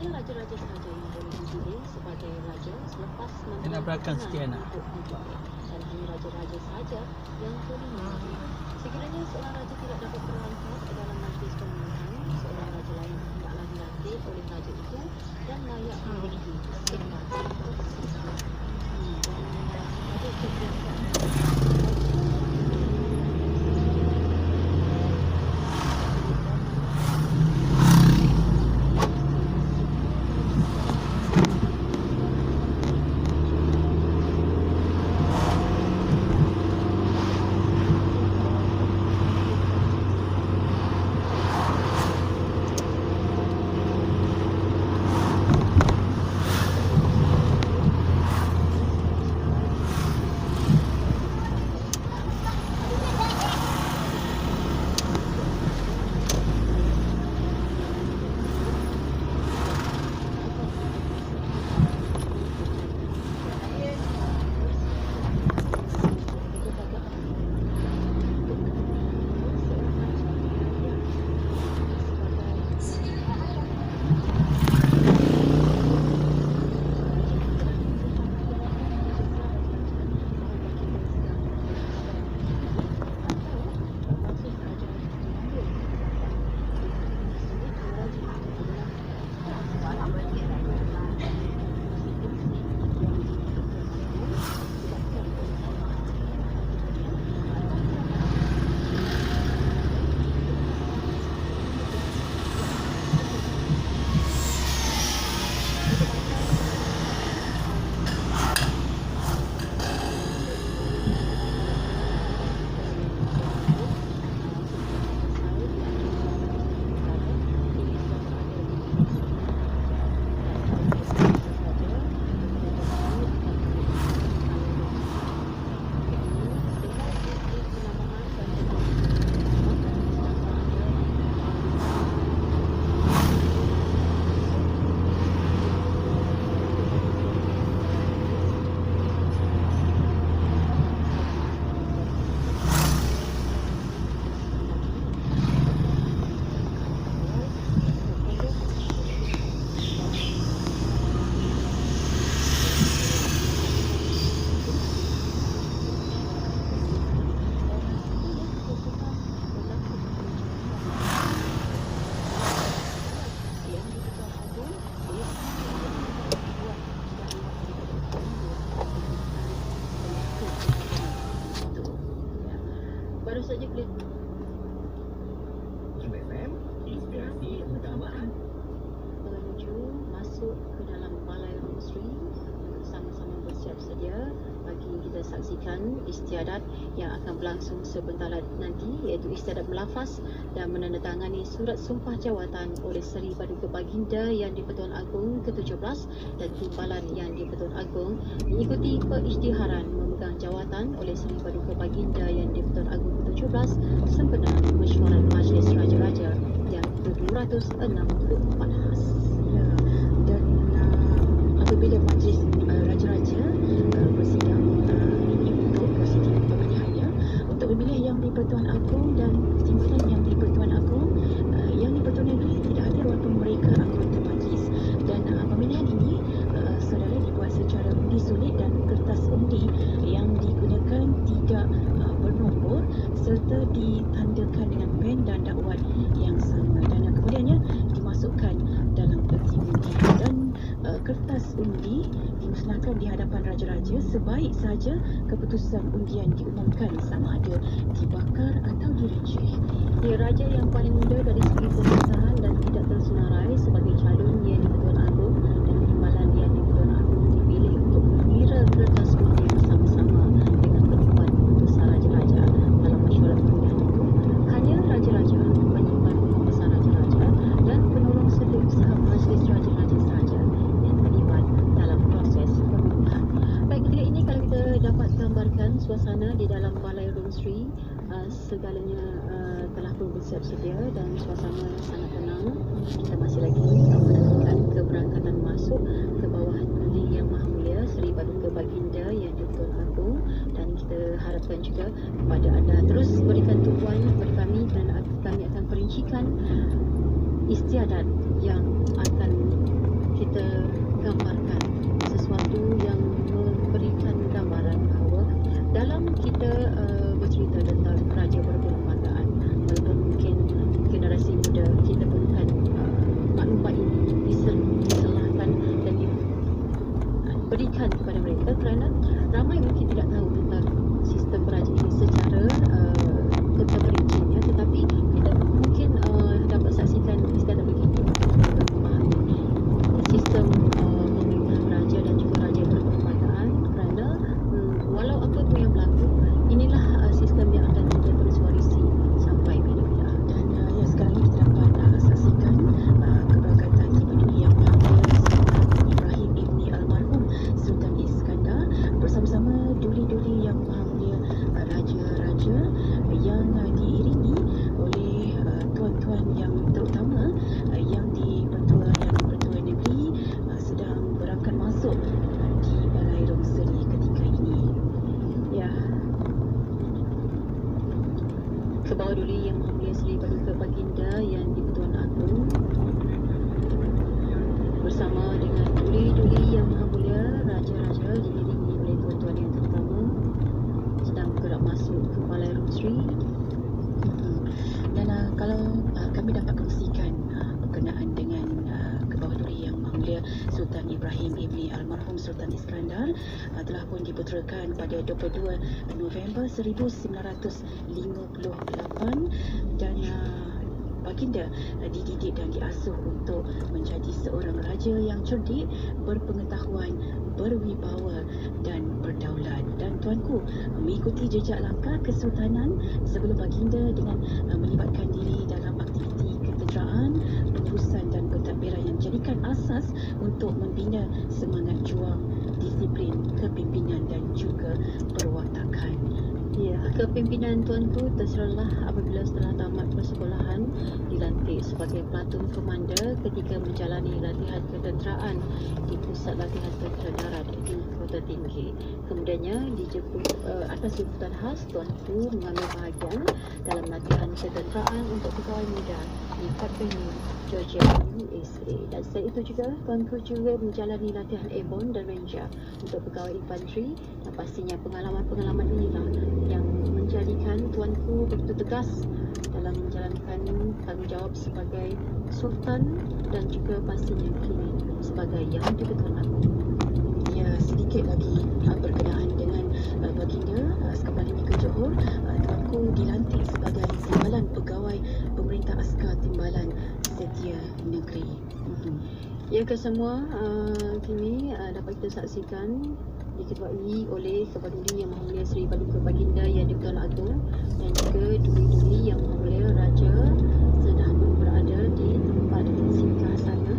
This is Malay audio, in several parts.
Hanya raja-raja sahaja yang boleh dipilih sebagai raja selepas Kena belakang sikit, Ana. dan hanya raja-raja sahaja yang boleh memilih. Sekiranya seorang raja tidak dapat berangkat ke dalam majlis pemilihan, seorang raja lain hendaklah dilantik oleh raja itu dan layak memiliki sehingga baru saja klik FM, inspirasi keagamaan. menuju masuk ke dalam balai Rosri. Sama-sama bersiap sedia bagi kita saksikan istiadat yang akan berlangsung sebentar nanti, iaitu istiadat melafaz dan menandatangani surat sumpah jawatan oleh Seri Paduka Baginda Yang di-Pertuan Agong ke-17 dan Timbalan Yang di-Pertuan Agong, mengikuti perisytiharan memegang jawatan oleh Seri Paduka Baginda Yang di-Pertuan Agong ke-17 sempena mesyuarat Majlis Raja-Raja yang ke-264 khas. Ya, dan apabila majlis raja-raja bersidang ini untuk prosedur pemilihannya untuk memilih Yang di-Pertuan Agong dan timbalan Yang di-Pertuan Agong, Yang di-Pertuan ini tidak ada walaupun mereka anggota majlis, dan pemilihan ini saudara dibuat secara undi sulit dan kertas undi yang digunakan tidak bernombor serta ditandakan dengan pen dan dakwat yang sama, dan kemudiannya dimasukkan dalam peti undi, dan kertas undi dimusnahkan di hadapan raja-raja sebaik saja keputusan undian diumumkan sama ada dibakar atau direjeh. Dia raja yang paling muda dari segi pengesahan dan tidak tersenarai sebagai calon Yang di-Pertuan Agong dan timbalan Yang di-Pertuan Agong dipilih untuk mengira kertas undi bersama-sama dengan penyimpan keputusan raja-raja dalam mesyuarat pemilihan itu. Hanya raja-raja, penyimpan keputusan raja-raja dan penolong setiausaha majlis raja-raja sahaja yang terlibat dalam proses pemilihan. Baik, ketika ini kalau kita dapat gambarkan suasana di dalam Balai Rung Sri, segalanya telah pun bersiap sedia dan suasana sangat tenang. Kita masih lagi menantikan keberangkatan masuk ke bawah duri Yang Maha Mulia Seri Paduka Baginda Yang di-Pertuan Agong, dan kita harapkan juga kepada anda terus berikan tumpuan kepada kami kerana kami akan perincikan istiadat yang akan Sultan Ibrahim ibni almarhum Sultan Iskandar telah pun diputerakan pada 22 November 1958 dan baginda dididik dan diasuh untuk menjadi seorang raja yang cerdik, berpengetahuan, berwibawa dan berdaulat. Dan tuanku mengikuti jejak langkah kesultanan sebelum baginda dengan melibatkan diri dalam aktiviti ketederaan, pengurusan dan pentadbiran yang menjadikan asas untuk membina semangat juang, disiplin, kepimpinan dan juga perwatakan. Ya, kepimpinan tuanku terserahlah apabila setelah tamat persekolahan dilantik sebagai pelantun komander ketika menjalani latihan ketederaan di Pusat Latihan Tentera Darat di Kota Tinggi. Kemudiannya dijemput atas jemputan khas, tuanku mengambil bahagian dalam latihan ketederaan untuk pegawai muda di Fort Benning, Georgia, USA. Dan selain itu juga tuanku juga menjalani latihan airborne dan ranger untuk pegawai infanteri, dan pastinya pengalaman-pengalaman inilah yang menjadikan tuanku begitu tegas dalam menjalankan tanggungjawab sebagai sultan dan juga pastinya kini sebagai Yang di-Pertuan Agong. Ya, sedikit lagi berkenaan dengan baginda sekali ini ke Johor, tuanku dilantik sebagai Timbalan Pegawai Pemerintah Askar Timbalan Setia Negeri. Ya, kesemua kini dapat kita saksikan diketuai oleh Kepala Yang Maha Mulia Seri Paduka Baginda Yang di-Pertuan Agong dan juga Duli-Duli Yang Maha Mulia Raja sedang berada di tempat singgah sana,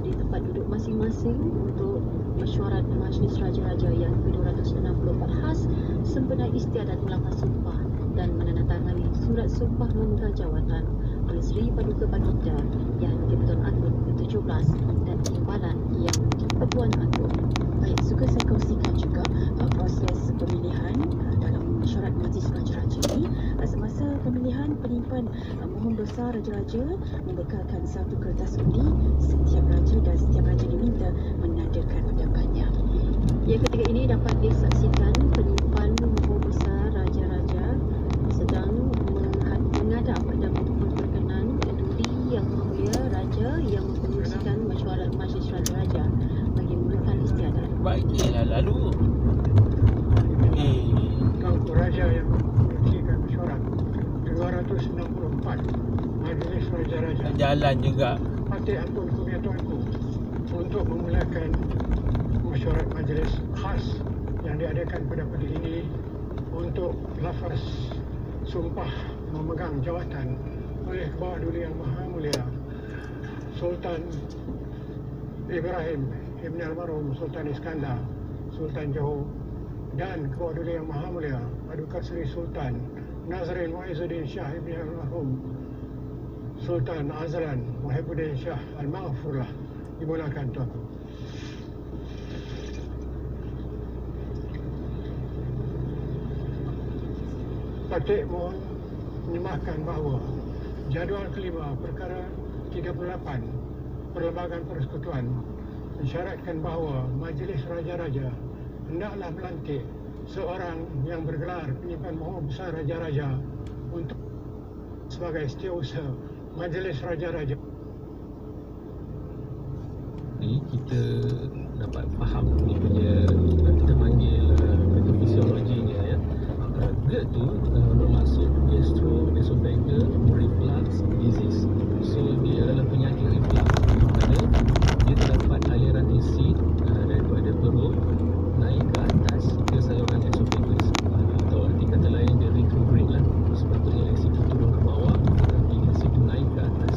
di tempat duduk masing-masing untuk mesyuarat Majlis Raja-Raja yang ke-264 khas sempena istiadat melafaz sumpah dan menandatangani surat sumpah memegang jawatan oleh Seri Paduka Baginda Yang di-Pertuan Agong ke-17 dan Timbalan Yang di-Pertuan Agong. Baik, suka saya kongsikan juga proses pemilihan dalam mesyuarat Majlis Raja-Raja ini. Semasa pemilihan, penyimpan mohon besar Raja-Raja membekalkan satu kertas undi setiap raja dan setiap raja diminta menandakan ada banyak. Ya, ketika ini dapat disaksikan penyimpan mohon besar Raja-Raja sedang menghadap dan memohon perkenan Duli Yang Maha Mulia Raja yang mengerusikan mesyuarat Majlis Raja-Raja bagi memulakan istiadat. Baiklah lalu. Tuanku Raja yang mengerusikan mesyuarat 264 Majlis Raja-Raja. Jalan juga. Patih ampun kunia tuanku untuk memulakan mesyuarat majlis khas yang diadakan pada pagi ini untuk lafaz sumpah memegang jawatan oleh Kepala Duli Yang Maha Mulia Sultan Ibrahim ibni almarhum Sultan Iskandar, Sultan Johor, dan Kepala Duli Yang Maha Mulia Paduka Seri Sultan Nazrin Muizzuddin Shah ibni almarhum Sultan Azlan Muhibbuddin Shah Al-Maghfurlah. Dimulakan tuanku. Patih mohon menyematkan bahawa jadual kelima perkara 38 Perlembagaan Persekutuan mensyaratkan bahawa Majlis Raja-Raja hendaklah melantik seorang yang bergelar penyimpan mohon besar Raja-Raja untuk sebagai setiausaha Majlis Raja-Raja. Ni kita dapat faham ni punya, kita panggil fisiologinya ya. GERD tu bermaksud gastroesophageal reflux disease. So dia adalah penyakit reflux di mana dia terdapat aliran asid daripada perut naik ke atas ke saluran esophagus, atau arti kata lain dia retrograde lah. Sepatutnya asid itu turun ke bawah tapi asid itu naik ke atas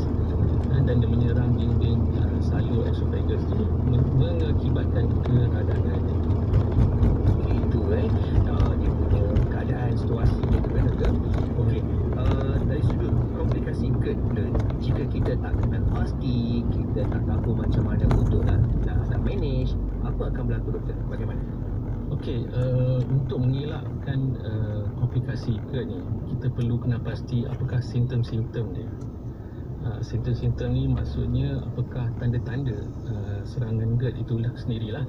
dan dia menyerang dinding salur esophagus tu mengakibatkan keradangan. Itu dia punya keadaan situasi dia terkena. Okey. Dari sudut komplikasi GERD pula, jika kita tak kenal pasti, kita tak tahu macam mana untuk nak manage, apa akan berlaku doktor? Bagaimana? Okey, untuk mengelakkan komplikasi GERD ni, kita perlu kenal pasti apakah simptom-simptom dia. Simptom-simptom ni maksudnya apakah tanda-tanda serangan GERD itulah sendirilah.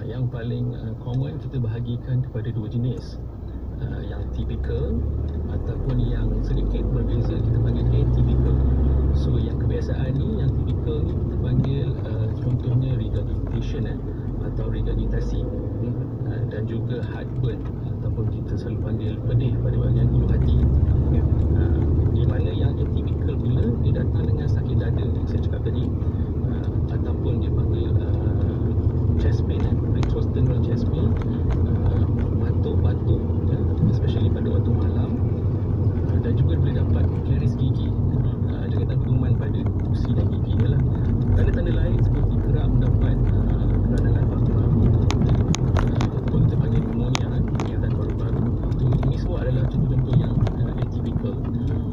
Yang paling common kita bahagikan kepada dua jenis. Yang typical ataupun yang sedikit berbeza kita panggil atypical. So yang kebiasaan ni, yang typical ni kita panggil contohnya agitasi, dan juga heartburn ataupun kita selalu panggil pedih pada bahagian hulu hati. Di mana yang atypical pula dia datang dengan sakit dada yang saya cakap tadi, ataupun dia panggil chest pain, retrosternal chest pain, batuk-batuk, especially pada waktu malam, dan juga boleh dapat garis gigi, dengan gangguan pada gusi dan gigi lah. Tanda-tanda lain seperti kerap mendapat peradangan paru-paru, ataupun kita panggil pneumonia, kegiatan paru-paru. Ini semua adalah contoh-contoh yang atypical.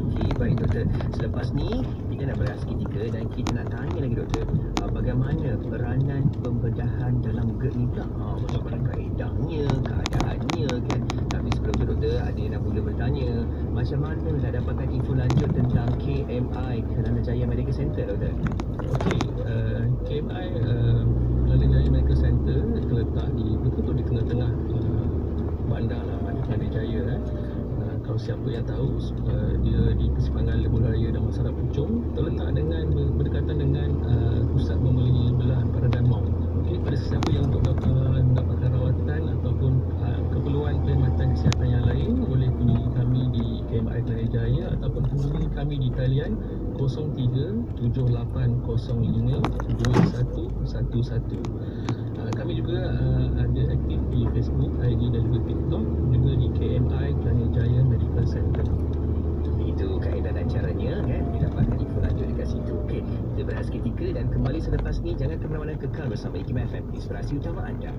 Okey, baik doktor. Selepas ni kita nak berehat seketika dan kita nak tanya lagi doktor, bagaimana peranan pembedahan dalam GERD ni pula? Macam mana kaedahnya, keadaannya kan? Tapi sebelum tu doktor, ada yang nak mula bertanya, macam mana nak dapatkan info lanjut tentang KMI, Kelana Jaya Medical Center doktor? Okey, KMI Kelana Jaya Medical Center terletak betul-betul di tengah-tengah bandar lah, Kelana Jaya. Kalau siapa yang tahu, dia di persimpangan Lebuh Raya dan Masyarakat Puchong, terletak dengan berdekatan dengan pusat membeli belah Paradan Mall. Okey, pada sesiapa yang untuk mendapatkan rawatan ataupun keperluan perkhidmatan kesihatan yang lain, boleh kunjungi kami di KMI Kelana Jaya ataupun kunjungi kami di talian 03-7805-2111. Kami juga ada aktif di Facebook, IG dan juga TikTok, juga di KMI Kelana Jaya Medical Center. Itu kaedah dan caranya kan, didapatkan info lanjut dekat situ. Okey, kita berehat seketika dan kembali selepas ni. Jangan ke mana-mana, kekal bersama Ikim FM, inspirasi utama anda.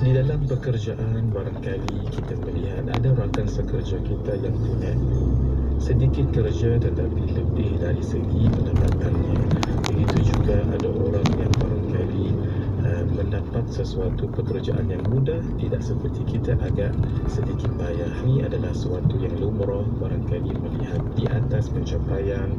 Di dalam pekerjaan, barangkali kita melihat ada rakan sekerja kita yang punya sedikit kerja tetapi lebih dari segi pendapatannya. Begitu juga ada orang yang barangkali mendapat sesuatu pekerjaan yang mudah, tidak seperti kita agak sedikit payah. Ini adalah sesuatu yang lumrah, barangkali melihat di atas pencapaian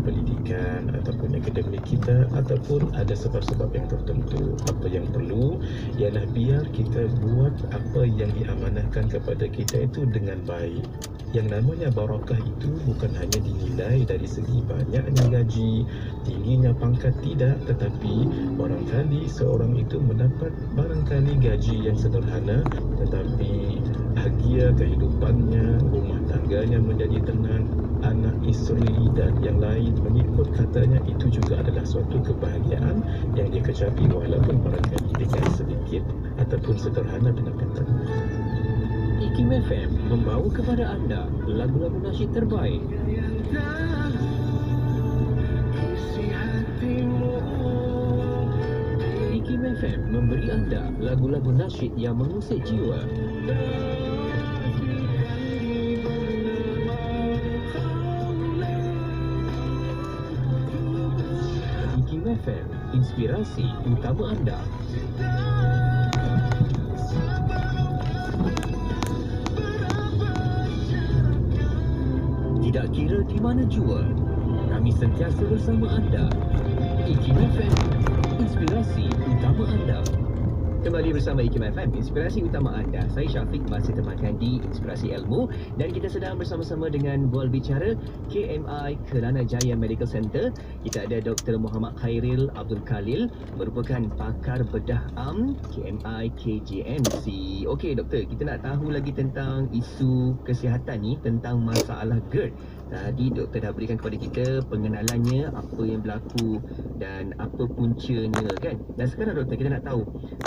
pendidikan ataupun akademik kita, ataupun ada sebab-sebab yang tertentu. Apa yang perlu ialah biar kita buat apa yang diamanahkan kepada kita itu dengan baik. Yang namanya barakah itu bukan hanya dinilai dari segi banyaknya gaji, tingginya pangkat, tidak, tetapi barangkali seorang itu mendapat barangkali gaji yang sederhana tetapi bahagia kehidupannya, rumah tangganya menjadi tenang, anak isteri dan yang lain mengikut katanya, itu juga adalah suatu kebahagiaan yang dia kecapi walaupun barangkali dengan sedikit ataupun sederhana pendapatan. IKIM FM membawa kepada anda lagu-lagu nasyid terbaik. IKIM FM memberi anda lagu-lagu nasyid yang mengusik jiwa. IKIM FM, inspirasi utama anda. Tidak kira di mana jua, kami sentiasa bersama anda. IKIM FM, inspirasi utama anda. Kembali bersama IKIM FM, inspirasi utama anda. Saya Syafiq, masih temankan di Inspirasi Ilmu, dan kita sedang bersama-sama dengan bual bicara KMI Kelana Jaya Medical Center. Kita ada Dr. Muhammad Khairil Abdul Khalil, merupakan pakar bedah am KMI KJMC. Okey doktor, kita nak tahu lagi tentang isu kesihatan ni, tentang masalah GERD. Tadi doktor dah berikan kepada kita pengenalannya, apa yang berlaku dan apa puncanya kan. Dan sekarang doktor, kita nak tahu